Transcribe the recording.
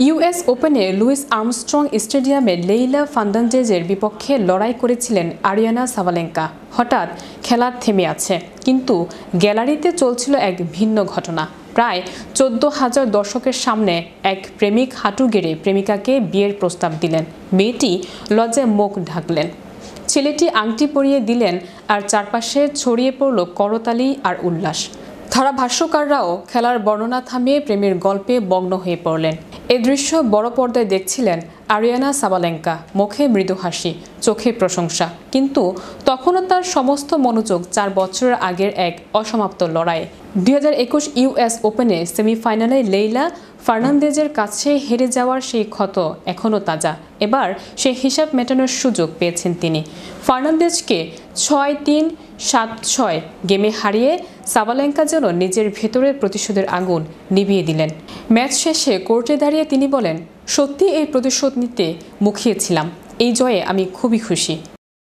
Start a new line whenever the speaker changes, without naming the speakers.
US ওপেনে Luis Armstrong স্টেডিয়ামে Leila ফার্নান্দেজের বিপক্ষে লড়াই করেছিলেন আরিয়ানা সাবালেঙ্কা। হঠাৎ খেলা থেমে আছে, কিন্তু গ্যালারিতে চলছিল এক ভিন্ন ঘটনা। প্রায় 14,000 দর্শকের সামনে এক প্রেমিক হাঁটু গেড়ে প্রেমিকাকে বিয়ের প্রস্তাব দিলেন। মেয়েটি লজ্জায় মুখ ঢাকলেন, ছেলেটি আংটি পরিয়ে দিলেন, আর চারপাশে ছড়িয়ে পড়ল করতালি আর উল্লাস। ধারাভাষ্যকাররাও খেলার বর্ণনা থামিয়ে প্রেমের গল্পে মগ্ন হয়ে পড়লেন। এ দৃশ্য বড় পর্দায় দেখছিলেন আরিয়ানা সাবালেঙ্কা, মুখে মৃদু হাসি, চোখে প্রশংসা। কিন্তু তখনও তার সমস্ত মনোযোগ 4 বছরের আগের এক অসমাপ্ত লড়াই। 2021 ইউএস ওপেনে সেমিফাইনালে লেইলা ফার্নান্দেজের কাছে হেরে যাওয়ার সেই ক্ষত এখনও তাজা। এবার সেই হিসাব মেটানোর সুযোগ পেয়েছেন তিনি। ফার্নান্দেজকে 6-3, 7-6 গেমে হারিয়ে সাবালেঙ্কা যেন নিজের ভেতরের প্রতিশোধের আগুন নিভিয়ে দিলেন। ম্যাচ শেষে কোর্টে দাঁড়িয়ে তিনি বলেন, সত্যি এই প্রতিশোধ নিতে মুখিয়েছিলাম। এই জয়ে আমি খুবই খুশি।